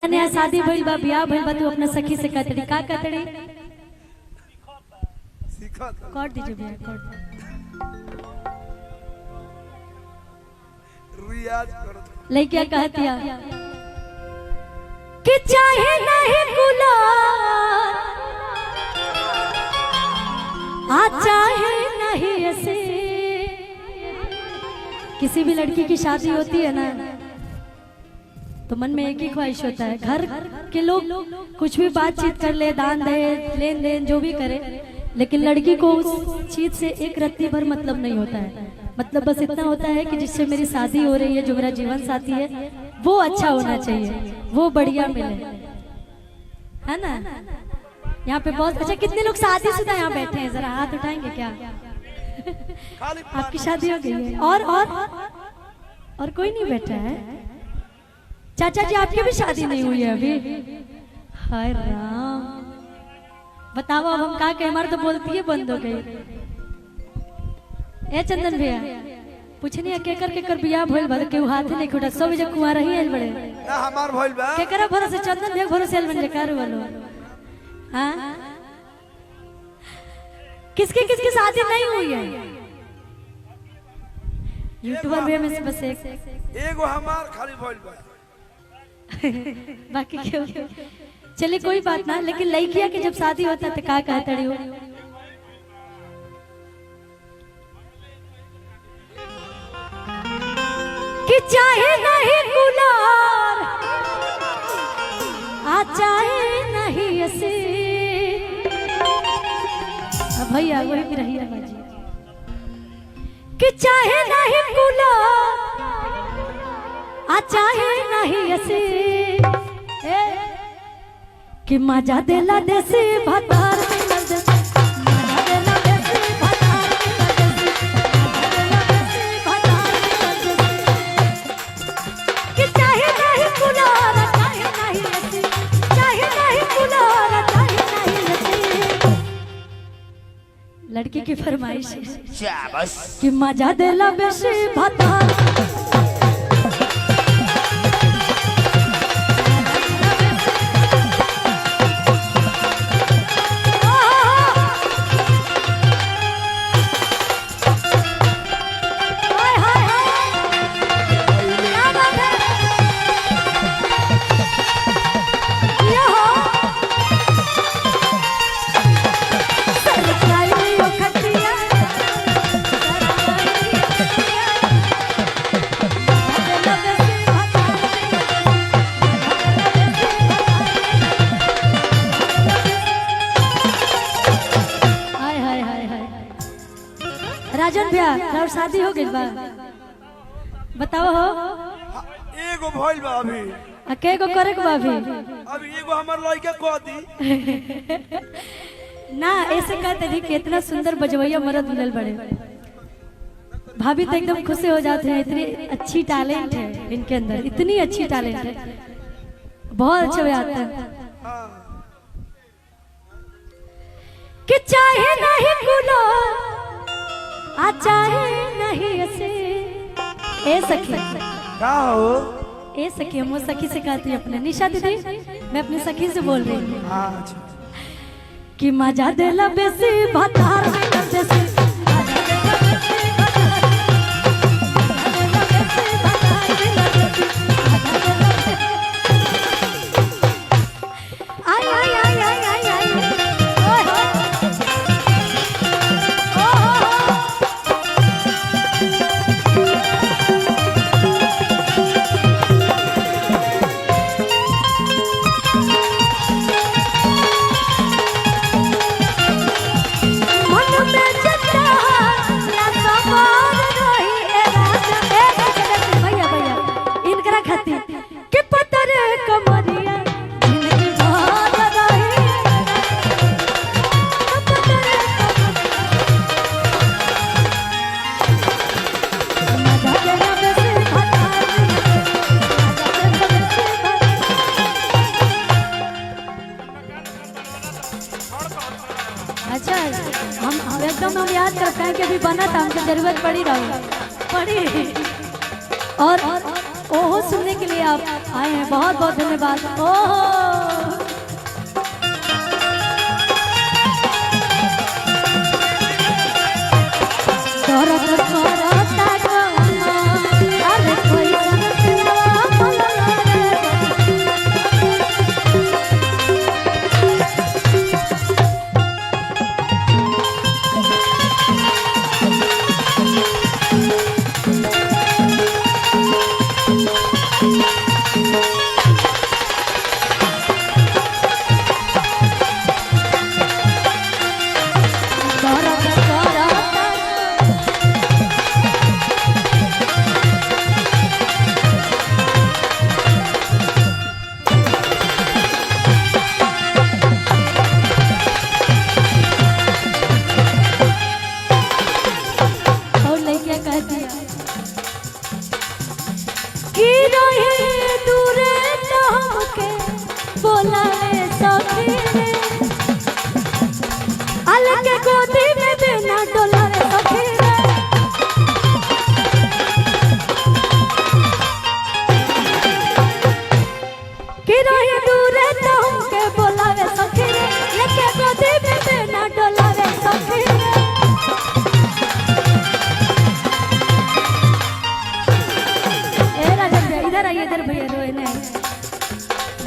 नया शादी भइल बा बियाह भइल बा तू अपना सखी से कहतड़ी का कहतड़ी काट दीजिए भैया काट रियाज करो लइका कहतिया कि चाहे नहीं गुलाब आ चाहे नहीं ऐसे। किसी भी लड़की की शादी होती है ना तो मन में एक ही ख्वाहिश होता है, घर के लोग कुछ भी बातचीत कर ले, दान दे, लेन देन जो भी करे, लेकिन लड़की को उस चीज से एक रत्ती भर मतलब नहीं होता है। मतलब बस इतना होता है कि जिससे मेरी शादी हो रही है, जो मेरा जीवन साथी है, वो अच्छा होना चाहिए, वो बढ़िया मिले, है ना। यहाँ पे बहुत अच्छा, कितने लोग शादीशुदा यहाँ बैठे हैं, जरा हाथ उठाएंगे क्या? आपकी शादी हो गई है? और कोई नहीं बैठा है? चाचा जी आपकी भी शादी नहीं हुई है अभी? हाय राम, बताओ अब हम कहा के, हमारे तो बोलती है बंद हो गई। ए चंदन भैया पूछनी है केकर केकर बियाह भइल बा के हाथ नहीं खोटा, सब जे कुआं रही है बड़े ना हमार भइल बा केकरा भरोसे? चंदन भैया भरोसे आइल बन जकार वालो। हां किसकी शादी नहीं हुई है? यूट्यूबर भैया में से बस एगो हमार खाली भइल बा बाकी क्यों? चलिए कोई बात ना, लेकिन लड़किया के जब शादी होता है तो का कहतड़ी हो? कि चाहे नहीं गुलार आ चाहे नहीं ऐसे। भैया वही भी रही है बाजी कि चाहे नहीं गुलार आ चाहे नहीं ऐसे कि मजा देला देसी भतार मिलल देसी, मजा देला देसी भतार मिलल देसी, मजा देला देसी भतार मिलल देसी। कि चाहे नहीं गुलार चाहे नहीं ऐसे, चाहे नहीं गुलार चाहे नहीं ऐसे। लड़की की फरमाइश शाबाश कि मजा देला बेसी भतार। राजन भैया और शादी हो गई बा? बताओ हो। एगो भइल बा अभी। के गो करे के बा अभी? अभी एगो हमर लइका कह दी ना, ऐसे कहते थे कि इतना सुंदर बजवैया मर्द मिलल बड़े। भाभी तो एकदम खुश हो जाते हैं, इतनी अच्छी टैलेंट है इनके अंदर, इतनी अच्छी टैलेंट है, बहुत अच्छा बजाते हैं। कि चाहे नहीं गुलाब आ चाहे नहीं ऐसे। ए सखी का हो? ए सखी, हम वो सखी से कहती अपने निशा दीदी, मैं अपनी सखी से बोल रही हूँ। हां अच्छा कि मजा देला बेसी भतार मिलल देसी, मजा देला बेसी भतार, मजा देला बेसी भतार मिलल देसी, मजा देला बेसी। आई आई आई आई आई आई ओए हो अच्छा, हम एकदम याद करते हैं कि अभी बना था, हमको जरूरत पड़ी रही और ओहो सुनने के लिए आप आए हैं, बहुत बहुत धन्यवाद। ओह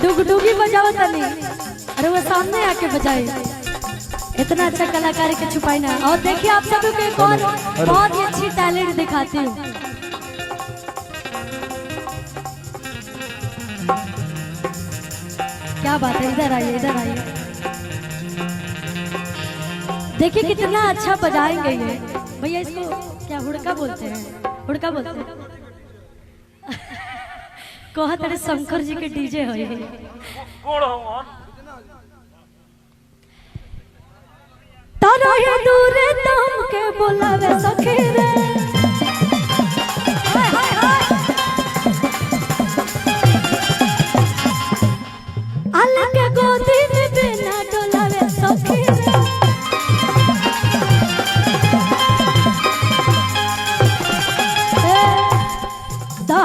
डुगडुगी बजावत नहीं, अरे वो सामने आके बजाए। इतना अच्छा कलाकार के छुपाई ना। और देखिए आप सभी को एक और बहुत ही अच्छी टैलेंट दिखाती हूँ। क्या बात है, इधर आइए इधर आइए। देखिए कितना अच्छा बजाएंगे ये भैया। इसको क्या हुड़का बोलते हैं? हुड़का बोलते हैं। कहा तेरे शंकर जी के डीजे हो ये। तारा है दूर तुम के बोलावे सखी रे। अलग गोदी में बिना डोलावे सखी रे।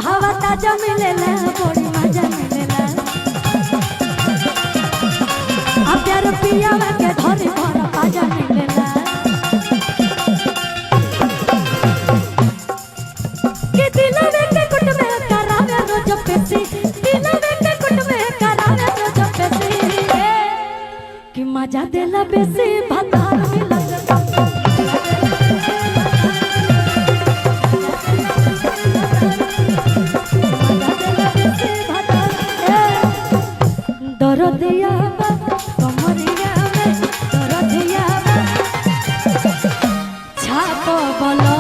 हवा ताजा मिलेला, बड़ी मजा मिलेला। अब प्यार पिया के धरी भर ताजा मिलेला। कि दिलवे के कुट में करावे रोज पेशी, दिलवे के कुट में करावे रोज पेशी। कि मजा देला बेसी भतार मिला। दरदिया कमरिया में दरदिया छाप बोलो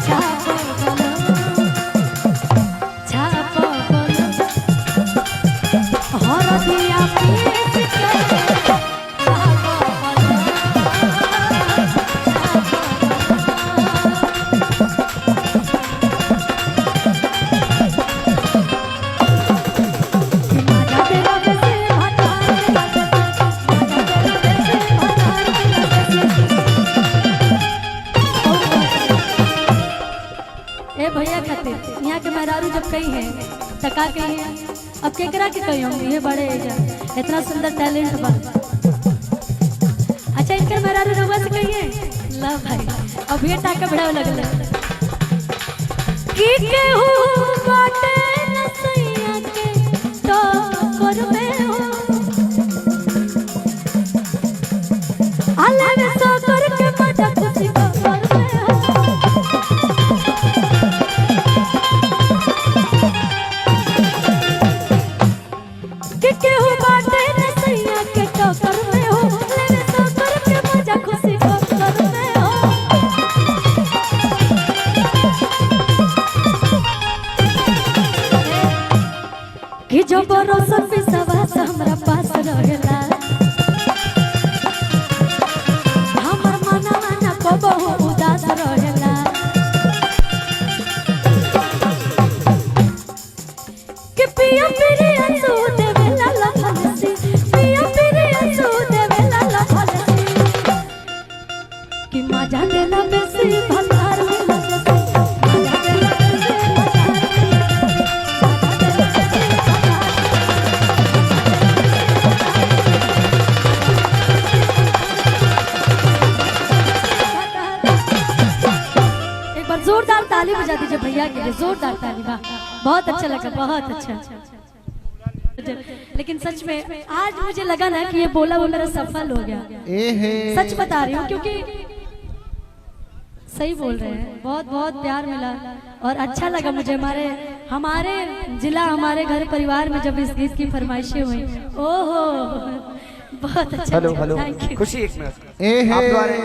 छाप बोलो छाप बोलो हरदिया पीस के छाप बोलो। भैया खातिर यहाँ के मेहरारू जब कही है तका कही है, अब केकरा के कही होंगे ये बड़े इतना सुंदर टैलेंट बा। अच्छा इनके मेहरारू रउआ से कही है ला भाई, अब ये टाका बढ़ावे लगल की केहू बाटे नसैया के तो करबे हो। अल्लाह ने सो करके मजा खुशी को करबे हो। केहू बाटे नसैया के टोकर में हो, लेवे तो करके मजा खुशी को करते हो। कि जो भरोसा विश्वास हमरा पास रहेला, हमर मनवा न कबहू उदास रहेला। कि पिया पिरी आंसू देवेला लफलसी, पिया पिरी आंसू देवेला लफलसी। कि मजा देला बेसी भतार मिला। मजा देला बेसी भतार मिला। बार जोरदार ताली बजा दीजिए भैया के लिए, जोरदार ताली। वाह, बहुत अच्छा लगा, बहुत अच्छा। लेकिन सच में आज मुझे लगा ना कि ये बोला वो मेरा सफल हो गया। सच बता रही हूँ, क्योंकि सही बोल रहे हैं, बहुत बहुत प्यार मिला और अच्छा लगा मुझे। हमारे जिला, हमारे घर परिवार में जब इस गीत की फरमाइशें हुई, ओहो बहुत अच्छा। Hello hello, thank you. खुशी एक मिनट आप द्वारा